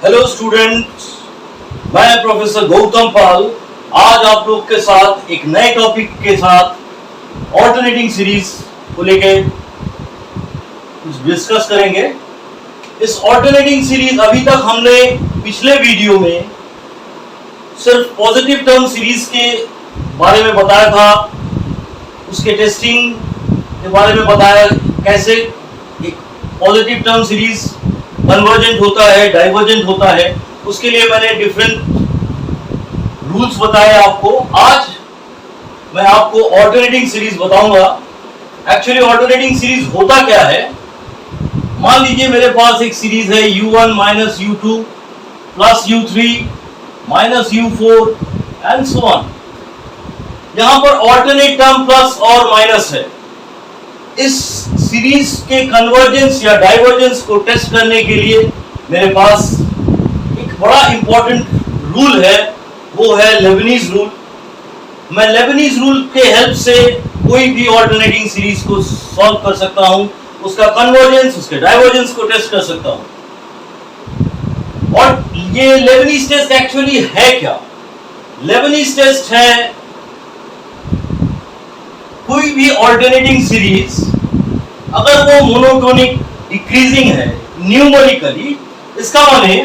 Hello students, मैं professor Gautam पाल आज आप लोग के साथ एक नए टॉपिक के साथ ऑल्टरनेटिंग सीरीज को लेके कुछ डिस्कस करेंगे। इस ऑल्टरनेटिंग सीरीज अभी तक हमने पिछले वीडियो में सिर्फ पॉजिटिव टर्म सीरीज के बारे में बताया था, उसके टेस्टिंग के बारे में बताया, कैसे एक पॉजिटिव टर्म सीरीज कन्वर्जेंट होता है, डाइवर्जेंट होता है, उसके लिए मैंने डिफरेंट रूल्स बताए आपको। आज मैं आपको ऑल्टरनेटिंग सीरीज बताऊंगा। एक्चुअली ऑल्टरनेटिंग सीरीज होता क्या है, मान लीजिए मेरे पास एक सीरीज है u1 minus u2 plus u3 minus u4 and so on. यहां पर ऑल्टरनेट टर्म प्लस और माइनस है। इस सीरीज के कन्वर्जेंस या डाइवर्जेंस को टेस्ट करने के लिए मेरे पास एक बड़ा इंपॉर्टेंट रूल है, वो है लेबनीज रूल। मैं लेबनीज रूल के हेल्प से कोई भी ऑल्टरनेटिंग सीरीज को सॉल्व कर सकता हूं, उसका कन्वर्जेंस, उसके डाइवर्जेंस को टेस्ट कर सकता हूं। और ये लेबनीज टेस्ट एक्चुअली है क्या? लेबनीज टेस्ट है कोई भी ऑल्टरनेटिंग सीरीज अगर वो मोनोटोनिक डिक्रीजिंग है न्यूमेरिकली, इसका माने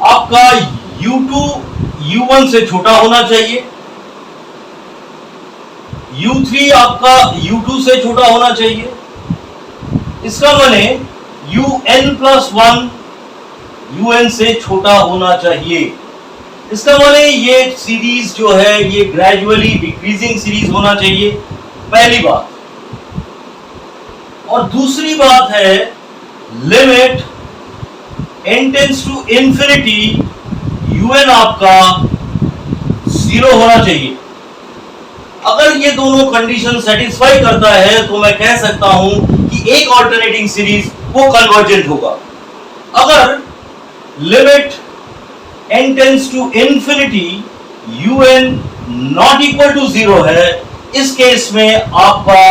आपका u2 u1 से छोटा होना चाहिए, u3 आपका u2 से छोटा होना चाहिए। इसका माने un प्लस 1 un से छोटा होना चाहिए। इसका माने ये सीरीज जो है ये ग्रेजुअली डिक्रीजिंग सीरीज होना चाहिए, पहली बात। और दूसरी बात है limit n tends to infinity un आपका 0 होना चाहिए। अगर ये दोनों कंडीशन सेटिस्फाई करता है तो मैं कह सकता हूं कि एक ऑल्टरनेटिंग सीरीज वो कन्वर्जेंट होगा। अगर limit n tends to infinity un not equal to 0 है, इस केस में आपका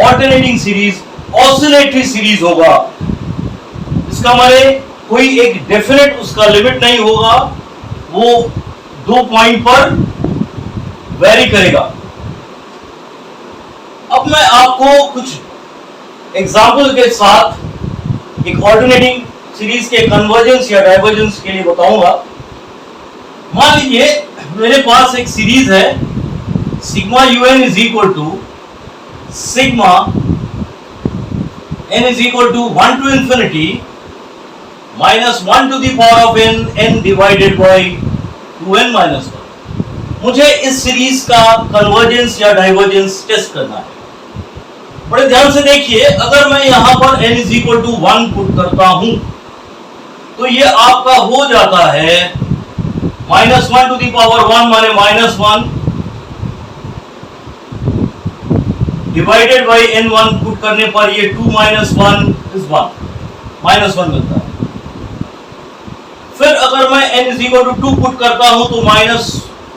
ऑल्टरनेटिंग सीरीज ऑसिलेटरी सीरीज होगा। इसका माने कोई एक डेफिनेट उसका लिमिट नहीं होगा, वो 2 पॉइंट पर वेरी करेगा। अब मैं आपको कुछ एग्जाम्पल के साथ एक ऑल्टरनेटिंग सीरीज के कन्वर्जेंस या डाइवर्जेंस के लिए बताऊंगा। मान लीजिए मेरे पास एक सीरीज है sigma un is equal to sigma n is equal to 1 to infinity minus 1 to the power of n divided by 2n minus 1। मुझे इस सीरीज का कन्वर्जेंस या डाइवर्जेंस टेस्ट करना है। बड़े ध्यान से देखिए, अगर मैं यहां पर n is equal to 1 put करता हूं तो ये आपका हो जाता है minus 1 to the power 1 माने minus 1 divided by n1 put करने पर ये 2 माइनस 1 इज 1, माइनस 1 मिलता है। फिर अगर मैं n is equal to 2 put करता हूं तो माइनस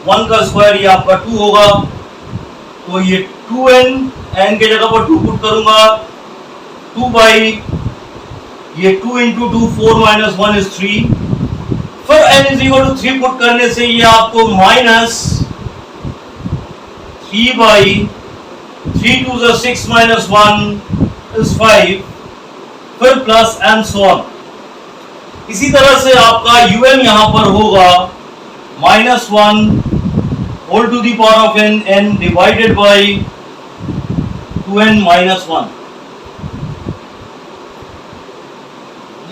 1 का स्क्वायर ये आपका 2 होगा, तो ये 2n n के जगह पर 2 पुट करूंगा, 2 बाई ये 2 इंटू 2 4 माइनस 1 इज 3। फिर n is equal to 3 put करने से ये आपको minus 3 by 3 2 is 6 minus 1 is 5, फिर प्लस एंड सो ऑन। इसी तरह से आपका un यहां पर होगा minus 1 whole to the power of n divided by 2n minus 1।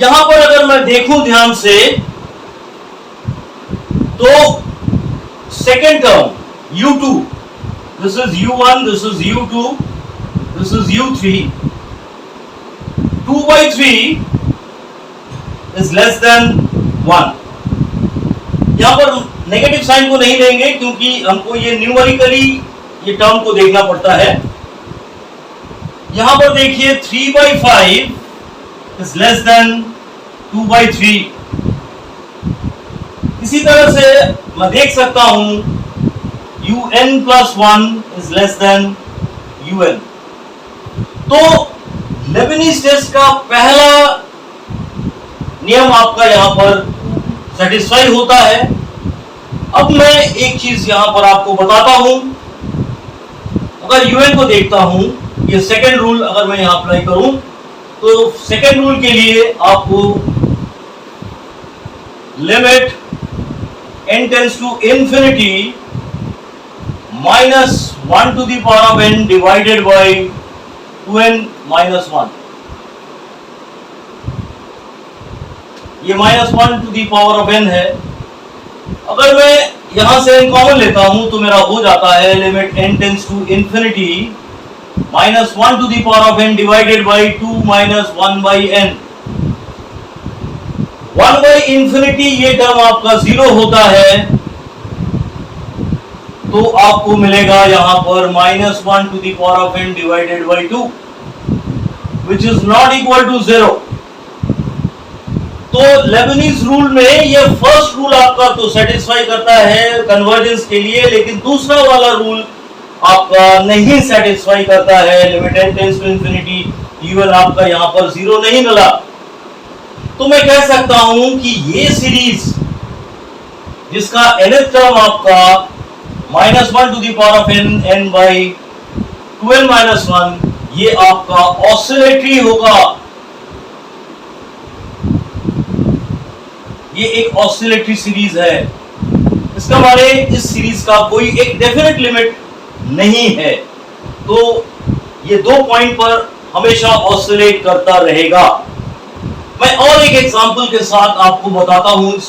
यहां पर अगर मैं देखूं ध्यान से तो second term u2, this is u1, this is u2, this is u3, 2 by 3 is less than 1। यहां पर नेगेटिव साइन को नहीं लेंगे क्योंकि हमको ये न्यूमेरिकली ये टर्म को देखना पड़ता है। यहां पर देखिए 3 by 5 is less than 2 by 3। इसी तरह से मैं देख सकता हूं un plus 1 is less than un। तो लेबनीज टेस्ट का पहला नियम आपका यहां पर सेटिस्फाई होता है। अब मैं एक चीज यहां पर आपको बताता हूं, अगर un को देखता हूं, ये सेकेंड रूल अगर मैं यहां अप्लाई करूं तो सेकेंड रूल के लिए आपको limit n tends to infinity -1 to the power of n divided by 2n minus 1, ये -1 to the power of n है। अगर मैं यहां से n कॉमन लेता हूं तो मेरा हो जाता है limit n tends to infinity -1 to the power of n divided by 2 minus 1 by n। 1 by infinity ये टर्म आपका 0 होता है, तो आपको मिलेगा यहां पर -1 to the power of n divided by 2 which is not equal to 0। तो लेबनीज रूल में ये फर्स्ट रूल आपका तो सेटिस्फाई करता है कन्वर्जेंस के लिए, लेकिन दूसरा वाला रूल आपका नहीं सेटिस्फाई करता है। Limit n tends to infinity even आपका यहां पर 0 नहीं मिला, तो मैं कह सकता हूं कि ये सीरीज जिसका nth टर्म आपका -1 to the power of n by 2n minus 1, ये आपका ऑसिलेटरी होगा। ये एक ऑसिलेटरी सीरीज है, इसका माने इस सीरीज का कोई एक डेफिनेट लिमिट नहीं है, तो ये 2 पॉइंट पर हमेशा ऑसिलेट करता रहेगा। मैं और एक एग्जांपल के साथ आपको बताता हूं इस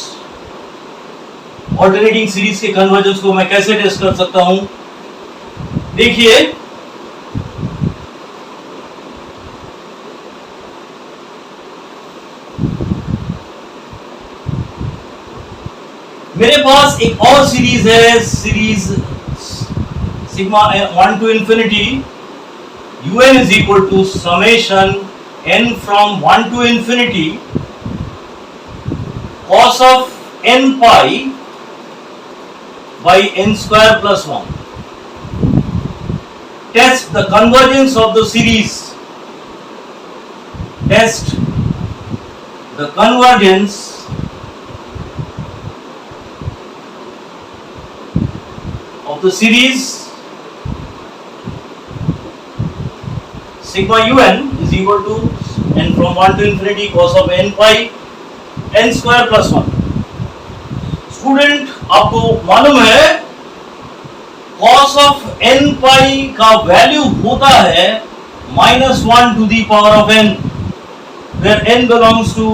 ऑल्टरनेटिंग सीरीज के कन्वर्जेंस को मैं कैसे टेस्ट कर सकता हूं। देखिए, मेरे पास एक और सीरीज है, series sigma 1 to infinity un is equal to summation n from 1 to infinity cos of n pi by n square plus 1। Test the convergence of the series. Test the convergence of the series sigma un is equal to n from 1 to infinity cos of n pi n square plus 1। Student, आपको मालूम है cos of n pi का value होता है -1 to the power of n, where n belongs to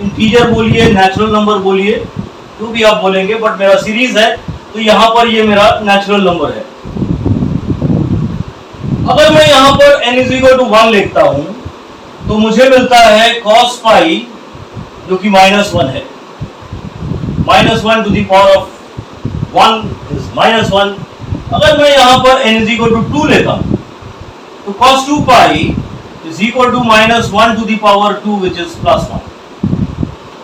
integer बोलिए, natural number बोलिए, जो भी आप बोलेंगे, बट मेरा सीरीज है तो यहां पर ये मेरा नेचुरल नंबर है। अगर मैं यहां पर n is equal to 1 लिखता हूं तो मुझे मिलता है cos pi जो कि -1 है, -1 to the power of 1 is -1। अगर मैं यहां पर n is equal to 2 लेता हूं तो cos 2 pi is equal to -1 to the power 2 which is +1।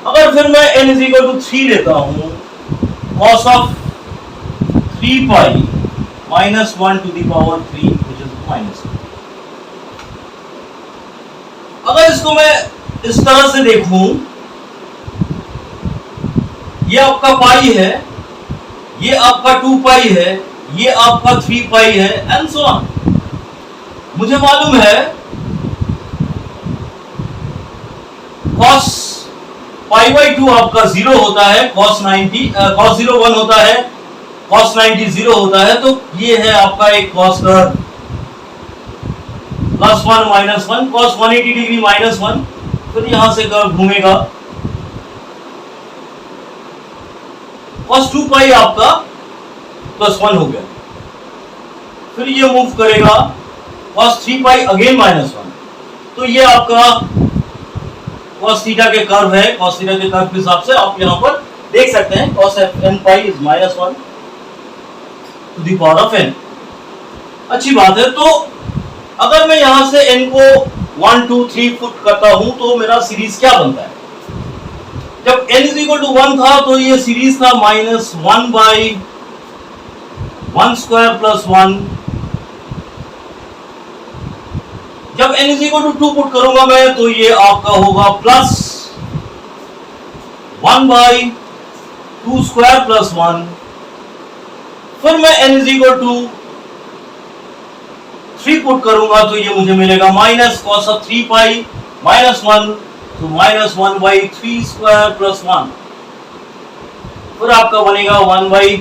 अगर फिर मैं n is equal to 3 लेता हूं, cos of 3 pi -1 to the power 3 which is -1। अगर इसको मैं इस तरह से देखूं, ये आपका पाई है, ये आपका 2 पाई है, ये आपका 3 पाई है एंड सो ऑन। मुझे मालूम है cos पाई बाई 2 आपका 0 होता है, cos 0 1 होता है, cos 90 0 होता है, तो ये है आपका एक cos कर्व +1 -1 cos 180 डिग्री -1, फिर यहां से कर्व घूमेगा, cos 2 पाई आपका +1 हो गया, फिर ये मूव करेगा cos 3 पाई अगेन -1, तो ये आपका cos थीटा के कर्व है। cos थीटा के कर्व के हिसाब से आप यहां पर देख सकते हैं cos n pi is -1 to the power of n। अच्छी बात है। तो अगर मैं यहां से n को 1 2 3 पुट करता हूं तो मेरा सीरीज क्या बनता है? जब n इज इक्वल टू 1 था तो ये सीरीज था -1 बाई 1 स्क्वायर प्लस 1। जब n is equal to 2 put करूंगा मैं तो ये आपका होगा +1 बाई 2 स्क्वायर प्लस 1, फिर मैं n is equal to 3 put करूंगा तो ये मुझे मिलेगा minus cos of 3 pi minus 1, तो माइनस 1 बाई 3 स्क्वायर प्लस 1, फिर आपका बनेगा 1 by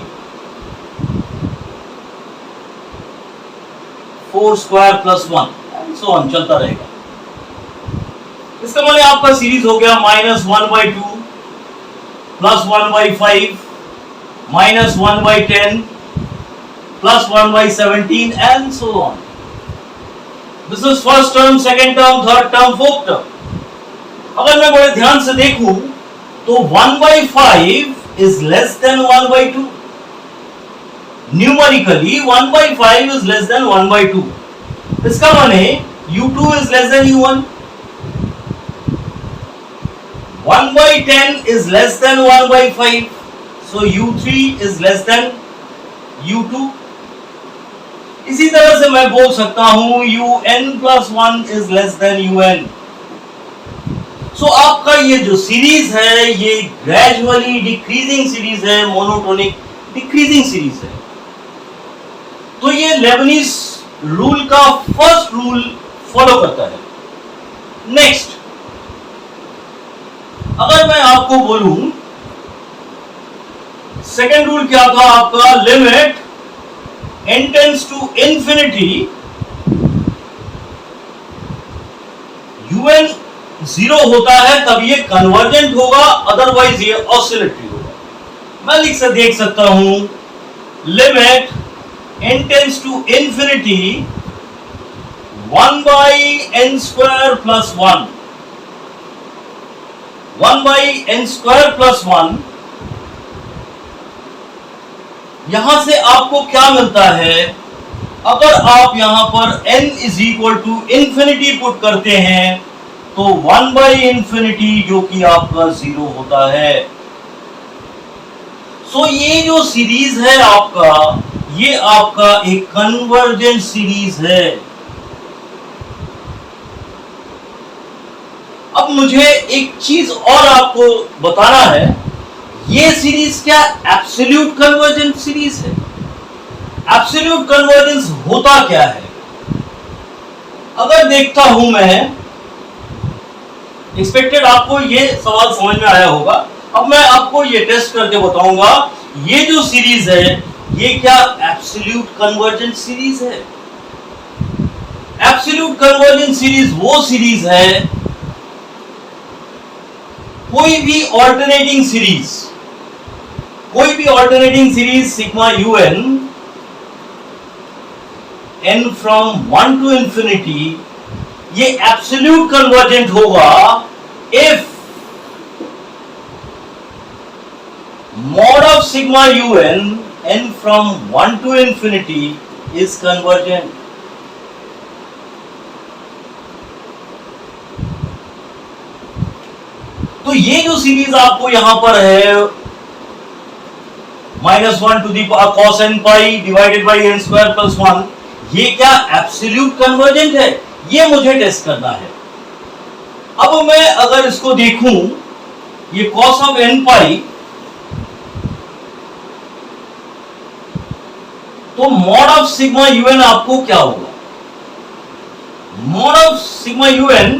4 square plus 1, and so on चलता रहेगा। इसका मतलब आपका सीरीज हो गया minus 1 by 2 plus 1 by 5 minus 1 by 10 plus 1 by 17 and so on. This is first term, second term, third term, fourth term. अगर मैं बड़े ध्यान से देखूं तो 1 by 5 is less than 1 by 2। Numerically 1 by 5 is less than 1 by 2। इसका माने u2 is less than u1, 1 by 10 is less than 1 by 5, so u3 is less than u2। इसी तरह से मैं बोल सकता हूं un plus 1 is less than un। so आपका ये जो सीरीज है ये ग्रेजुअली डिक्रीजिंग सीरीज है, मोनोटोनिक डिक्रीजिंग सीरीज है। तो ये लेबनीज रूल का फर्स्ट रूल फॉलो करता है। नेक्स्ट, अगर मैं आपको बोलूं सेकेंड रूल क्या था आपका, limit n tends to infinity un 0 होता है तब ये कन्वर्जेंट होगा, अदरवाइज ये ऑसिलेटरी होगा। मैं लिख से देख सकता हूं limit n tends to infinity 1 by n square plus 1, 1 by n square plus 1। यहां से आपको क्या मिलता है, अगर आप यहां पर n is equal to infinity put करते हैं तो 1 बाई इंफिनिटी जो कि आपका 0 होता है। सो ये जो सीरीज है आपका, ये आपका एक कन्वर्जेंट सीरीज है। अब मुझे एक चीज और आपको बताना है, ये सीरीज क्या एब्सोल्यूट कन्वर्जेंट सीरीज है? एब्सोल्यूट कन्वर्जेंस होता क्या है? अगर देखता हूं मैं, एक्सपेक्टेड आपको ये सवाल समझ में आया होगा। अब मैं आपको ये टेस्ट करके बताऊंगा ये जो सीरीज है ये क्या एब्सोल्यूट कन्वर्जेंट सीरीज है। एब्सोल्यूट कन्वर्जेंट सीरीज वो सीरीज है, कोई भी alternating series sigma un n from 1 to infinity, ये एब्सोल्यूट कन्वर्जेंट होगा if mod of sigma un n from 1 to infinity is convergent। तो ये जो सीरीज आपको यहां पर है -1 to the cos n pi divided by n square plus 1, ये क्या एब्सोल्यूट कन्वर्जेंट है? ये मुझे टेस्ट करना है। अब मैं अगर इसको देखूं, ये cos of n pi, तो mod of sigma un आपको क्या होगा? mod of sigma un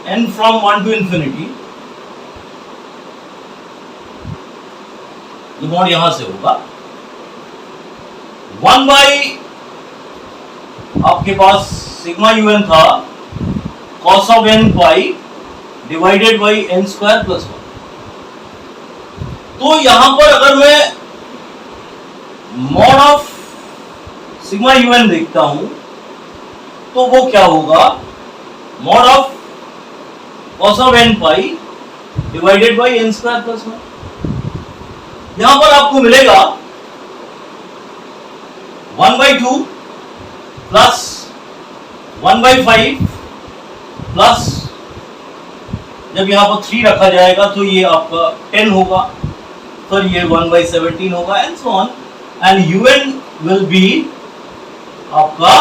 n from 1 to infinity, ये mod यहां से होगा 1 बाई, आपके पास सिग्मा un था cos of n pi divided by n square plus 1। तो यहां पर अगर मैं mod ऑफ सिग्मा un देखता हूं तो वो क्या होगा, mod of cos of n pi divided by n square plus 1। यहां पर आपको मिलेगा 1/2 प्लस 1/5 प्लस, जब यहां पर 3 रखा जाएगा तो ये आपका 10 होगा, फिर ये 1/17 होगा and so on, and un will be आपका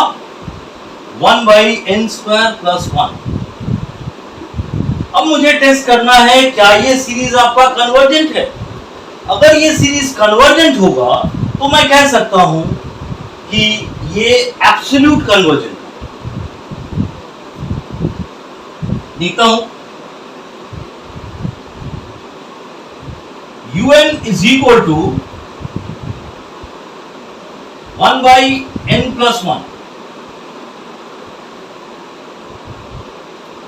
1/n स्क्वायर प्लस 1। अब मुझे टेस्ट करना है क्या ये सीरीज आपका कन्वर्जेंट है। अगर ये सीरीज कन्वर्जेंट होगा तो मैं कह सकता हूं कि ये एब्सोल्यूट कन्वर्जेंट है। देखता हूं, un is equal to 1 by n plus 1.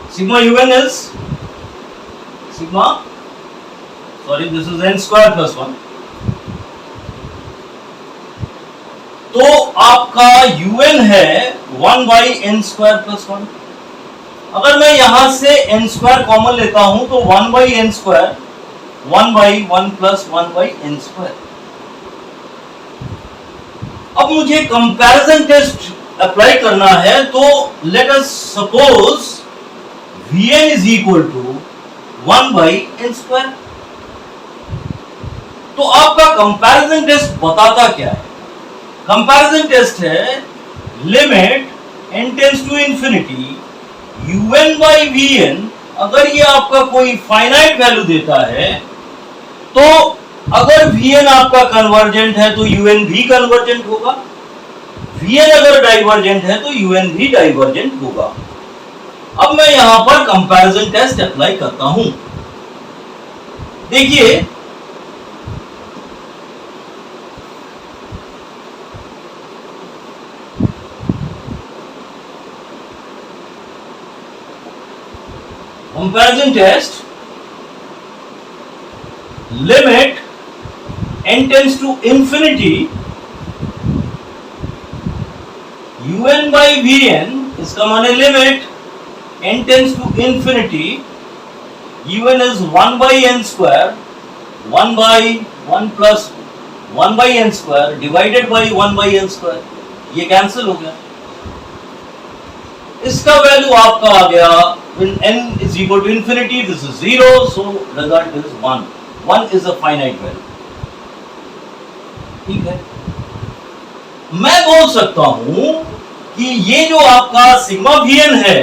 Sigma un is sigma, sorry, this is n square plus 1. तो आपका un है 1 by n square plus 1. अगर मैं यहां से n square कॉमन लेता हूं तो 1 by n square 1 by 1 plus 1 by n square. अब मुझे कंपैरिजन टेस्ट अप्लाई करना है, तो let us suppose Vn is equal to 1 by n square. तो आपका कंपैरिजन टेस्ट बताता क्या है? कंपैरिजन टेस्ट है limit n tends to infinity un by Vn. अगर ये आपका कोई फाइनाइट वैल्यू देता है तो अगर Vn आपका कन्वर्जेंट है तो un भी कन्वर्जेंट होगा, Vn अगर डाइवर्जेंट है तो un भी डाइवर्जेंट होगा। अब मैं यहां पर कंपैरिजन टेस्ट अप्लाई करता हूं। देखिए, comparison test limit n tends to infinity un by Vn, इसका माने limit n tends to infinity un is 1 by n square 1 by 1 plus 1 by n square divided by 1 by n square. ये cancel हो गया, इसका value आपका आ गया when n is equal to infinity, this is 0, so result is 1. 1 is a finite value. ठीक है, मैं बोल सकता हूं कि ये जो आपका सिग्मा Vn है,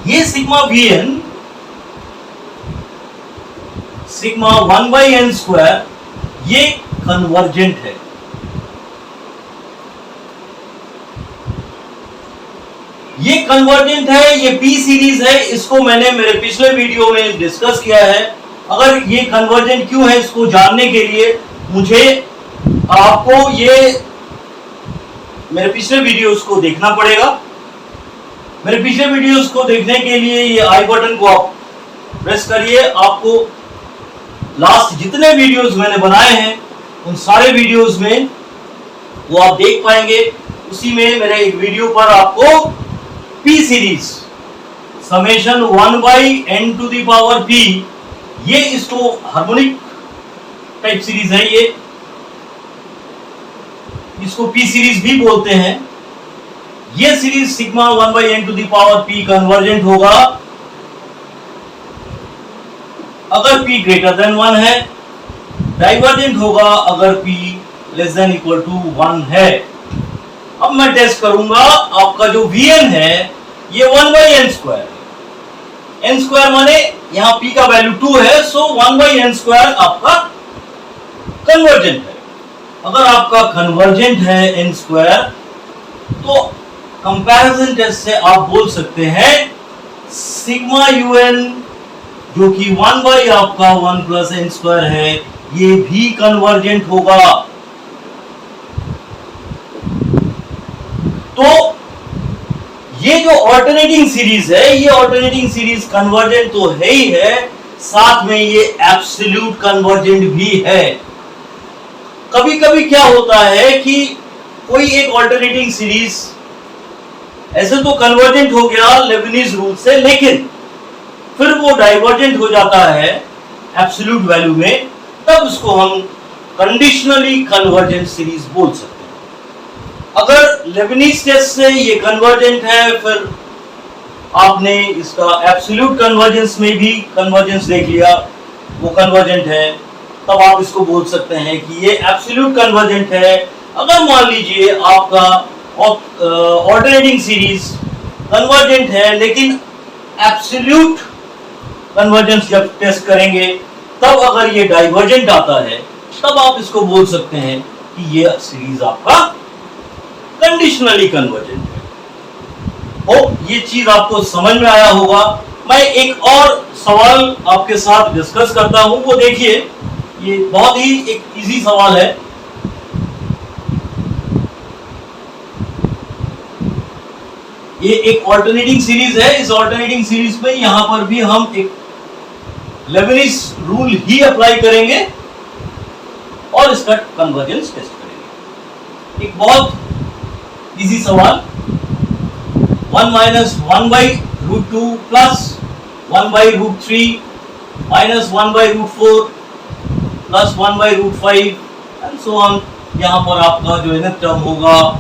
ये sigma Vn sigma 1 by n square, ये कन्वर्जेंट है। ये कन्वर्जेंट है, ये पी सीरीज है, इसको मैंने मेरे पिछले वीडियो में डिस्कस किया है। अगर ये कन्वर्जेंट क्यों है, इसको जानने के लिए मुझे आपको ये मेरे पिछले वीडियोस को देखना पड़ेगा। मेरे पिछले वीडियोस को देखने के लिए ये आई बटन को आप प्रेस करिए, आपको लास्ट जितने वीडियोस मैंने बनाए हैं उन सारे वीडियोस में वो आप देख पाएंगे। उसी में मेरे एक वीडियो पर आपको P series summation 1 by n to the power p, ये इसको हार्मोनिक टाइप सीरीज है, ये इसको पी सीरीज भी बोलते हैं। ये series sigma 1 by n to the power p convergent होगा अगर p ग्रेटर देन 1 है, डाइवर्जेंट होगा अगर p less than equal to 1 है। अब मैं टेस्ट करूंगा, आपका जो Vn है ये 1 by n स्क्वायर है। n स्क्वायर माने यहां p का वैल्यू 2 है, सो 1 by n स्क्वायर आपका कन्वर्जेंट है। अगर आपका कन्वर्जेंट है n स्क्वायर तो कंपैरिजन टेस्ट से आप बोल सकते हैं सिग्मा un जो कि 1 by आपका 1 plus n स्क्वायर है, ये भी कन्वर्जेंट होगा। तो ये जो ऑल्टरनेटिंग सीरीज है, ये ऑल्टरनेटिंग सीरीज कन्वर्जेंट तो है ही है, साथ में ये एब्सोल्यूट कन्वर्जेंट भी है। कभी कभी क्या होता है कि कोई एक ऑल्टरनेटिंग सीरीज ऐसे तो कन्वर्जेंट हो गया लेबनीज रूल से, लेकिन फिर वो डाइवर्जेंट हो जाता है एब्सोल्यूट वैल्यू में, तब उसको हम कंडीशनली कन्वर्जेंट सीरीज बोल सकते हैं। अगर लेबनीज टेस्ट से ये कन्वर्जेंट है, फिर आपने इसका एब्सोल्यूट कन्वर्जेंस में भी कन्वर्जेंस देख लिया, वो कन्वर्जेंट है, तब आप इसको बोल सकते हैं कि ये एब्सोल्यूट कन्वर्जेंट है। अगर मान लीजिए आपका ऑल्टरनेटिंग सीरीज कन्वर्जेंट है लेकिन एब्सोल्यूट कन्वर्जेंस जब टेस्ट करेंगे तब अगर ये डाइवर्जेंट आता है तब आप इसको बोल सकते हैं कि ये सीरीज आपका कंडीशनली कन्वर्जेंट है। ये चीज आपको समझ में आया होगा। मैं एक और सवाल आपके साथ डिस्कस करता हूं, वो देखिए, ये बहुत ही एक इजी सवाल है। ये एक ऑल्टरनेटिंग सीरीज है। इस ऑल्टरनेटिंग सीरीज में यहां पर भी हम एक लेबनिज रूल ही अप्लाई करेंगे और इसका कन्वर्जेंस टेस्ट करेंगे। एक बहुत इजी सवाल, 1 minus 1 by root 2 plus 1 by root 3 minus 1 by root 4 plus 1 by root 5 and so on. यहाँ पर आपका जो है टर्म होगा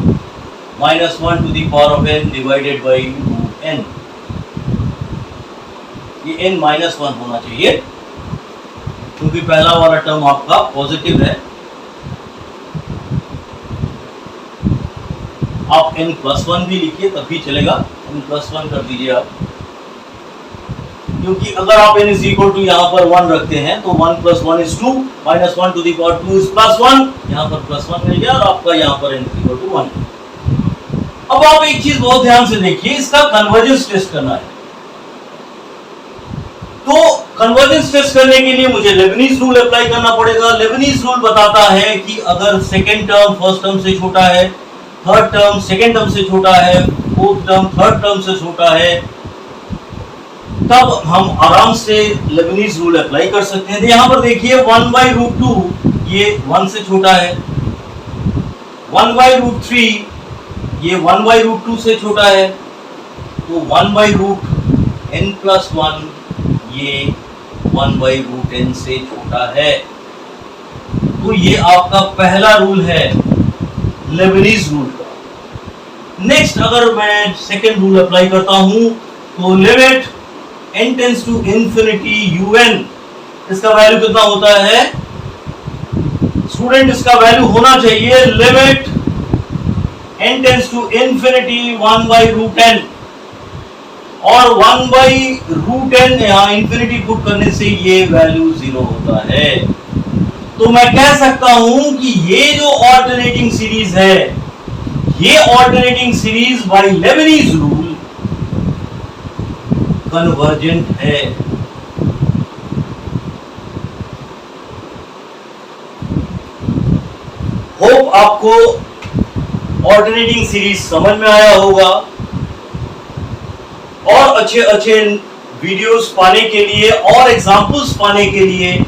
-1 to the power of n divided by root n। ये n -1 होना चाहिए क्योंकि पहला वाला टर्म आपका पॉजिटिव है। आप n+1 भी लिखिए तब भी चलेगा, n+1 कर दीजिए आप, क्योंकि अगर आप n = यहाँ पर 1 रखते हैं तो 1 + 1 = 2, -1 टू द पावर 2 + +1, यहाँ पर +1 मिल गया और आपका यहाँ पर n = 1। अब आप एक चीज बहुत ध्यान से देखिए, इसका कन्वर्जेंस टेस्ट करना है। तो कन्वर्जेंस टेस्ट करने के लिए मुझे लेबनीज रूल अप्लाई करना पड़ेगा। लेबनीज रूल बताता है कि अगर सेकेंड टर्म फर्स्ट टर्म से छोटा है, थर्ड टर्म सेकेंड टर्म से छोटा है, फोर्थ टर्म थर्ड टर्म से छोटा है, तब हम आराम से लेबनीज रूल अप्लाई कर सकते हैं। यहाँ पर देखिए 1/√2 ये 1 से छोटा है, 1/√3 ये 1/√2 से छोटा है, तो 1/√n+1 ये 1/√n से छोटा है। तो ये आपका पहला रूल है लेबनीज रूल का। नेक्स्ट अगर मैं सेकेंड रूल अप्लाई करता हूं तो limit n tends to infinity un, इसका वैल्यू कितना होता है स्टूडेंट? इसका वैल्यू होना चाहिए limit n tends to infinity 1/√n, और 1/√n यहाँ इंफिनिटी पुट करने से ये वैल्यू 0 होता है। तो मैं कह सकता हूं कि ये जो ऑल्टरनेटिंग सीरीज है, ये alternating series by Lebanese rule convergent है। होप आपको ऑल्टरनेटिंग सीरीज समझ में आया होगा। और अच्छे अच्छे वीडियोस पाने के लिए और एग्जाम्पल्स पाने के लिए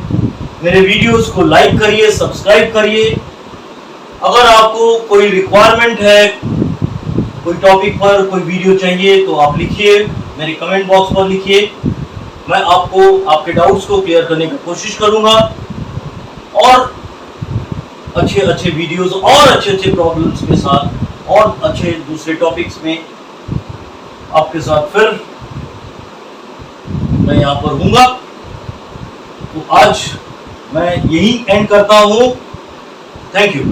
मेरे वीडियोस को लाइक करिए, सब्सक्राइब करिए। अगर आपको कोई रिक्वायरमेंट है, कोई टॉपिक पर कोई वीडियो चाहिए तो आप लिखिए, मेरे कमेंट बॉक्स पर लिखिए। मैं आपको आपके डाउट्स को क्लियर करने की कोशिश करूंगा और अच्छे अच्छे वीडियोस और अच्छे अच्छे प्रॉब्लम्स के साथ और अच्छे दूसरे टॉपिक्स में आपके साथ फिर मैं यहाँ पर हूँगा। तो आज मैं यही एंड करता हूँ। Thank you.